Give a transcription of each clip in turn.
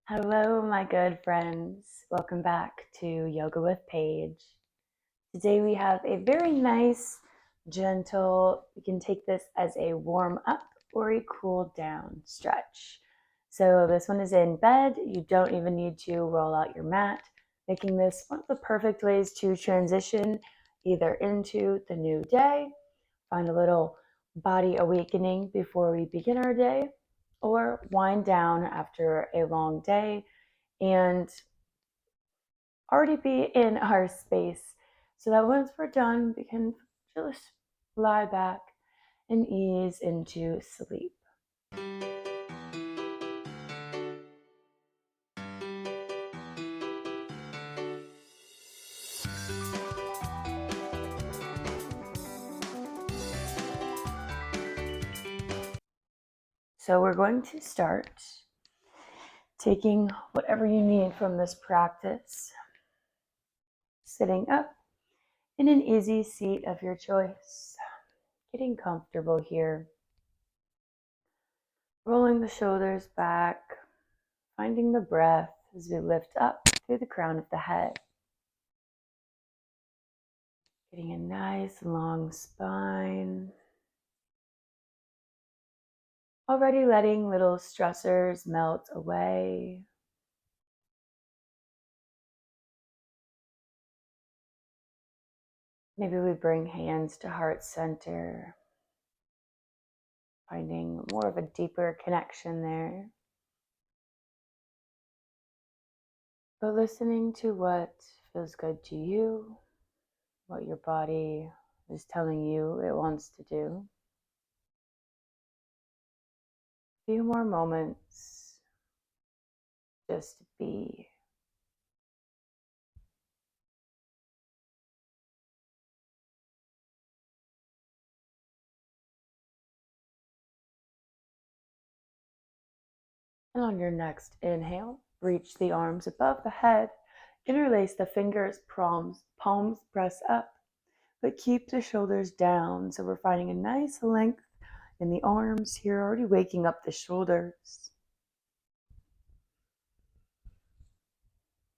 Hello, my good friends. Welcome back to Yoga with Paige. Today we have a very nice, gentle, you can take this as a warm up or a cool down stretch. So this one is in bed. You don't even need to roll out your mat, making this one of the perfect ways to transition either into the new day, find a little body awakening before we begin our day, or wind down after a long day and already be in our space so that once we're done, we can just lie back and ease into sleep. So we're going to start taking whatever you need from this practice, sitting up in an easy seat of your choice, getting comfortable here, rolling the shoulders back, finding the breath as we lift up through the crown of the head. Getting a nice long spine. Already letting little stressors melt away. Maybe we bring hands to heart center, finding more of a deeper connection there. But listening to what feels good to you, what your body is telling you it wants to do. A few more moments just to be. And on your next inhale, reach the arms above the head, interlace the fingers, palms press up, but keep the shoulders down. So we're finding a nice length in the arms here, already waking up the shoulders.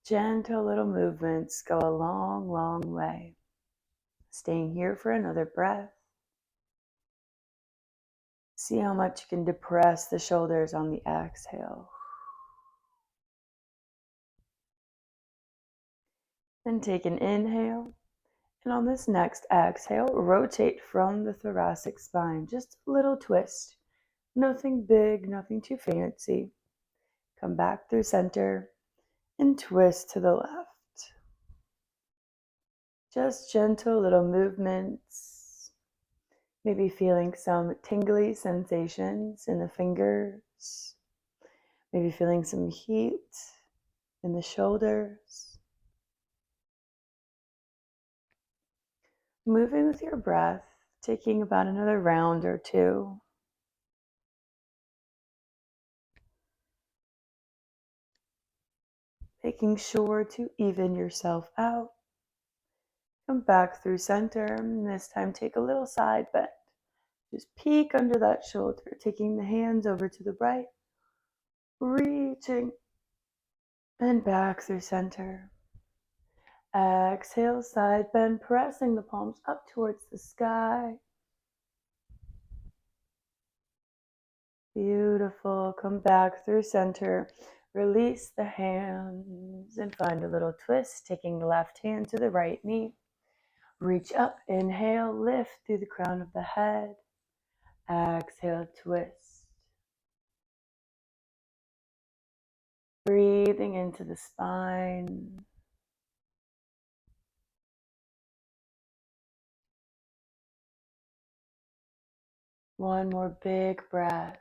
Gentle little movements go a long, long way. Staying here for another breath. See how much you can depress the shoulders on the exhale. Then take an inhale. And on this next exhale, rotate from the thoracic spine. Just a little twist. Nothing big, nothing too fancy. Come back through center and twist to the left. Just gentle little movements. Maybe feeling some tingly sensations in the fingers. Maybe feeling some heat in the shoulders. Moving with your breath, taking about another round or two. Making sure to even yourself out. Come back through center, and this time take a little side bend. Just peek under that shoulder, taking the hands over to the right, reaching, and back through center. Exhale, side bend, pressing the palms up towards the sky. Beautiful. Come back through center. Release the hands and find a little twist, taking the left hand to the right knee. Reach up, inhale, lift through the crown of the head. Exhale, twist. Breathing into the spine. One more big breath.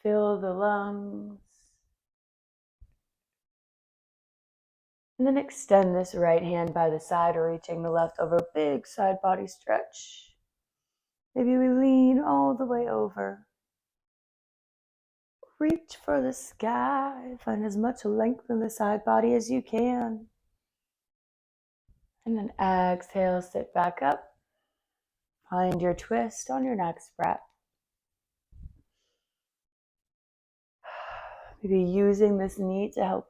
Fill the lungs. And then extend this right hand by the side, reaching the left over. Big side body stretch. Maybe we lean all the way over. Reach for the sky. Find as much length in the side body as you can. And then exhale, sit back up. Find your twist on your next breath. Maybe using this knee to help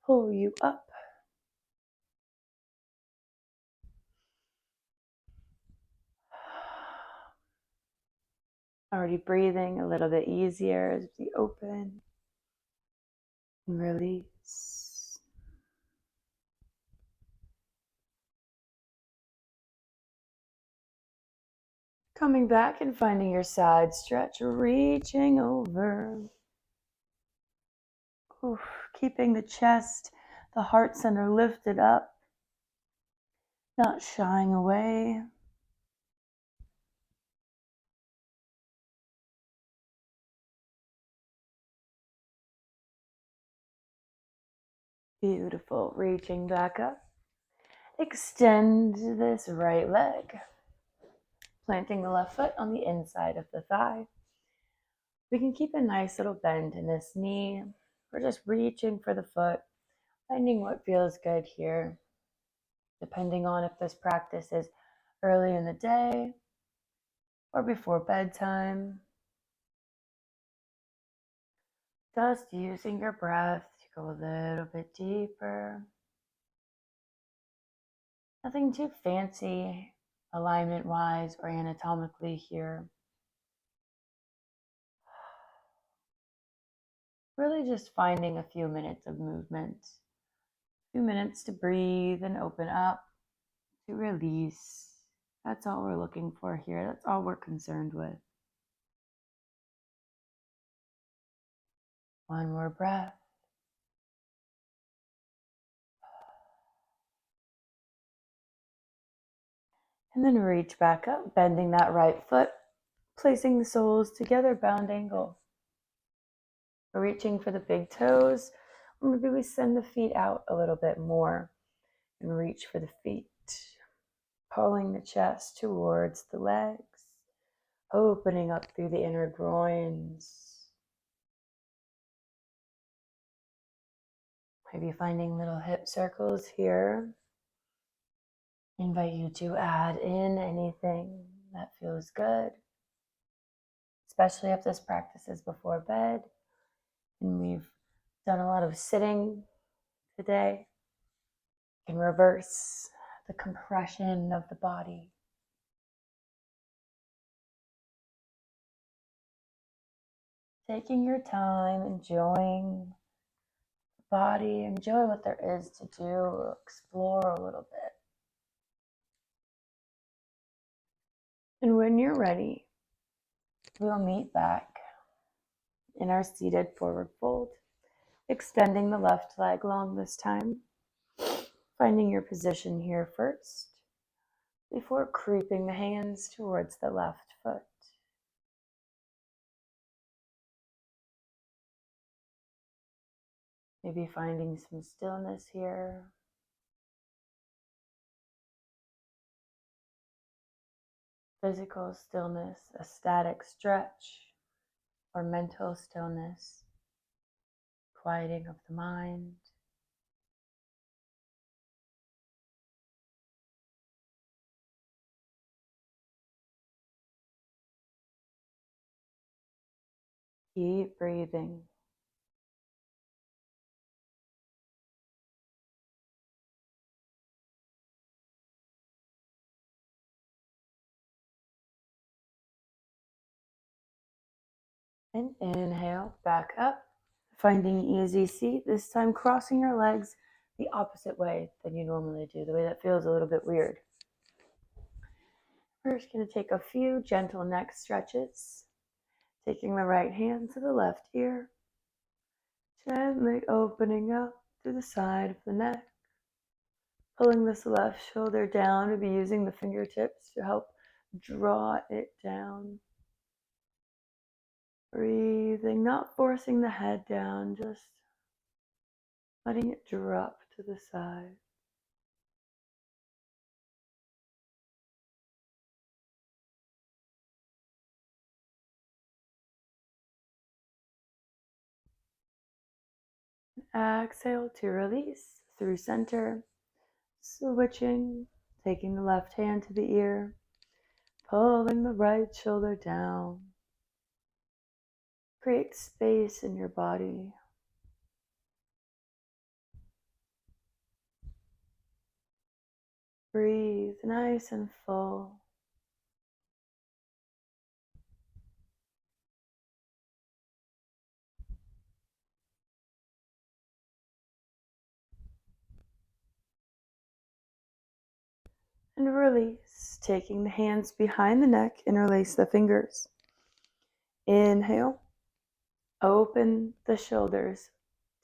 pull you up. Already breathing a little bit easier as we open and release. Coming back and finding your side stretch, reaching over. Oof, keeping the chest, the heart center lifted up, not shying away. Beautiful. Reaching back up. Extend this right leg. Planting the left foot on the inside of the thigh. We can keep a nice little bend in this knee. We're just reaching for the foot, finding what feels good here, depending on if this practice is early in the day or before bedtime. Just using your breath to go a little bit deeper. Nothing too fancy alignment-wise or anatomically here. Really just finding a few minutes of movement. A few minutes to breathe and open up, to release. That's all we're looking for here. That's all we're concerned with. One more breath. And then reach back up, bending that right foot, placing the soles together, bound angle. We're reaching for the big toes, or maybe we send the feet out a little bit more and reach for the feet. Pulling the chest towards the legs, opening up through the inner groins. Maybe finding little hip circles here. I invite you to add in anything that feels good, especially if this practice is before bed and we've done a lot of sitting today. You can reverse the compression of the body. Taking your time, enjoying the body, enjoy what there is to do, explore a little bit. And when you're ready, we'll meet back in our seated forward fold, extending the left leg long this time, finding your position here first, before creeping the hands towards the left foot. Maybe finding some stillness here. Physical stillness, a static stretch, or mental stillness, quieting of the mind. Keep breathing. And inhale, back up, finding easy seat, this time crossing your legs the opposite way than you normally do, the way that feels a little bit weird. We're just going to take a few gentle neck stretches, taking the right hand to the left ear, gently opening up to the side of the neck, pulling this left shoulder down, maybe using the fingertips to help draw it down. Breathing, not forcing the head down, just letting it drop to the side. Exhale to release through center, switching, taking the left hand to the ear, pulling the right shoulder down. Create space in your body. Breathe nice and full. And release, taking the hands behind the neck, interlace the fingers. Inhale, open the shoulders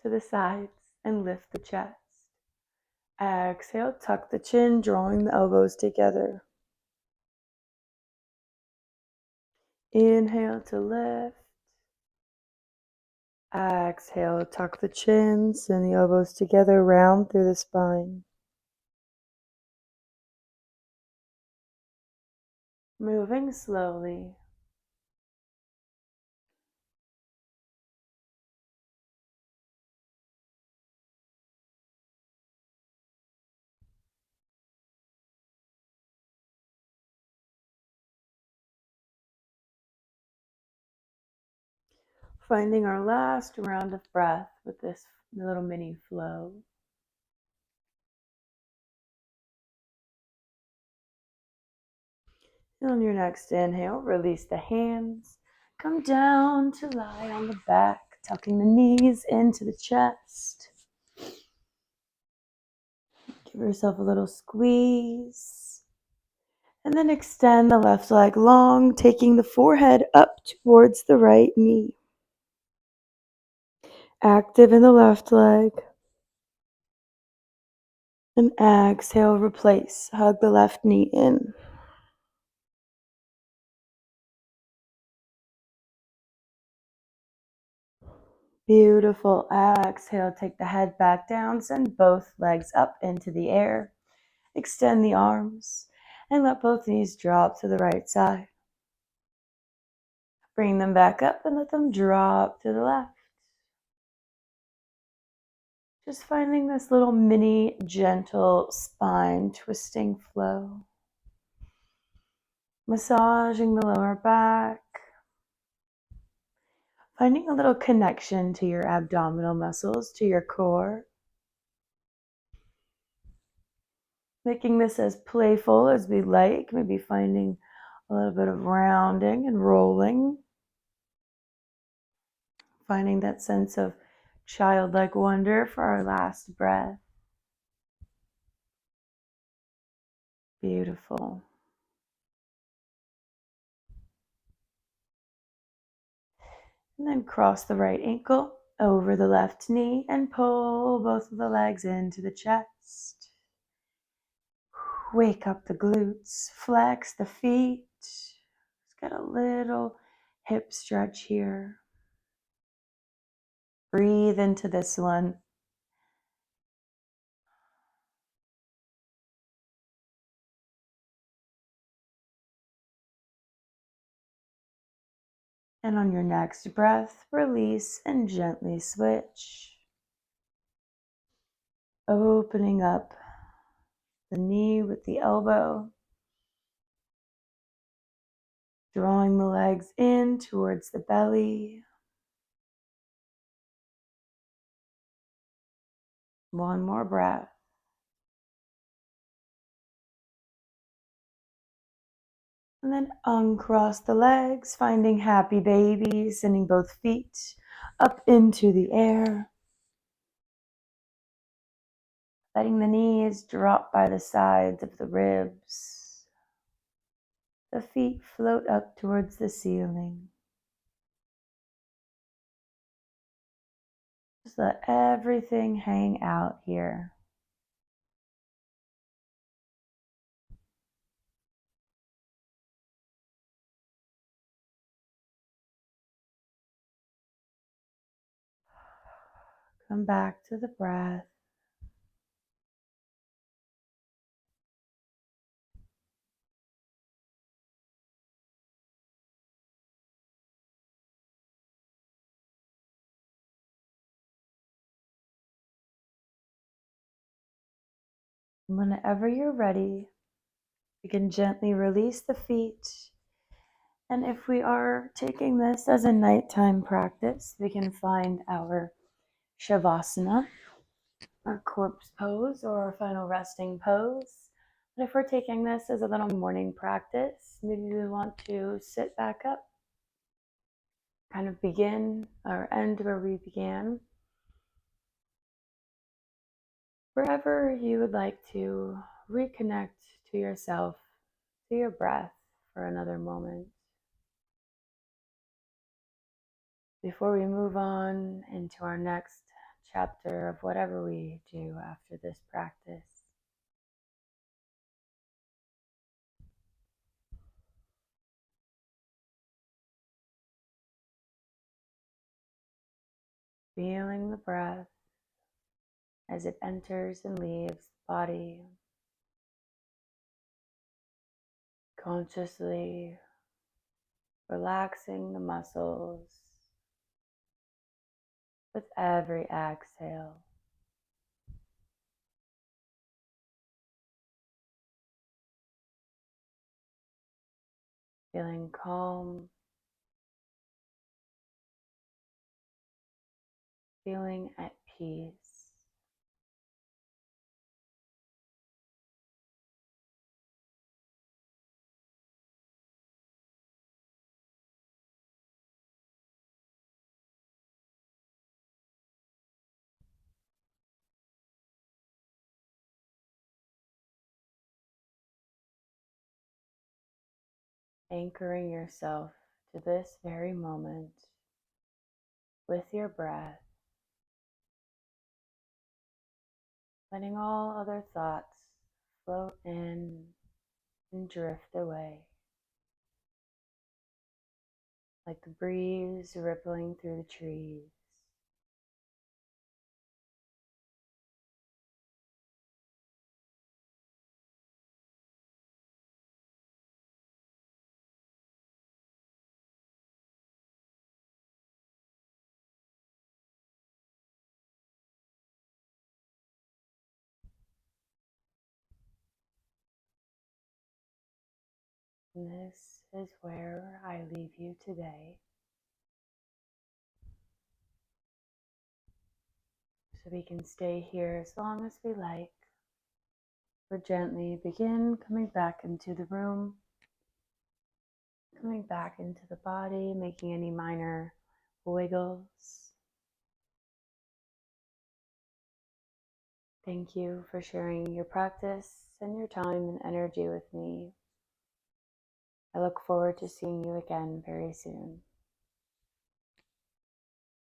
to the sides and lift the chest. Exhale, tuck the chin, drawing the elbows together. Inhale to lift. Exhale, tuck the chin, send the elbows together, round through the spine. Moving slowly. Finding our last round of breath with this little mini flow. And on your next inhale, release the hands. Come down to lie on the back, tucking the knees into the chest. Give yourself a little squeeze. And then extend the left leg long, taking the forehead up towards the right knee. Active in the left leg. And exhale, replace. Hug the left knee in. Beautiful. Exhale, take the head back down, send both legs up into the air. Extend the arms and let both knees drop to the right side. Bring them back up and let them drop to the left. Just finding this little mini gentle spine twisting flow. Massaging the lower back. Finding a little connection to your abdominal muscles, to your core. Making this as playful as we like, maybe finding a little bit of rounding and rolling. Finding that sense of childlike wonder for our last breath. Beautiful. And then cross the right ankle over the left knee and pull both of the legs into the chest. Wake up the glutes, flex the feet. Just get a little hip stretch here. Breathe into this one. And on your next breath, release and gently switch. Opening up the knee with the elbow. Drawing the legs in towards the belly. One more breath. And then uncross the legs, finding happy baby, sending both feet up into the air. Letting the knees drop by the sides of the ribs. The feet float up towards the ceiling. Just let everything hang out here. Come back to the breath. Whenever you're ready, you can gently release the feet. And if we are taking this as a nighttime practice, we can find our Shavasana, our corpse pose, or our final resting pose. But if we're taking this as a little morning practice, maybe we want to sit back up, kind of begin or end where we began. Wherever you would like to reconnect to yourself, to your breath for another moment. Before we move on into our next chapter of whatever we do after this practice. Feeling the breath as it enters and leaves the body. Consciously relaxing the muscles with every exhale. Feeling calm, feeling at peace. Anchoring yourself to this very moment with your breath, letting all other thoughts float in and drift away, like the breeze rippling through the trees. And this is where I leave you today. So we can stay here as long as we like, or gently begin coming back into the room, coming back into the body, making any minor wiggles. Thank you for sharing your practice and your time and energy with me. I look forward to seeing you again very soon.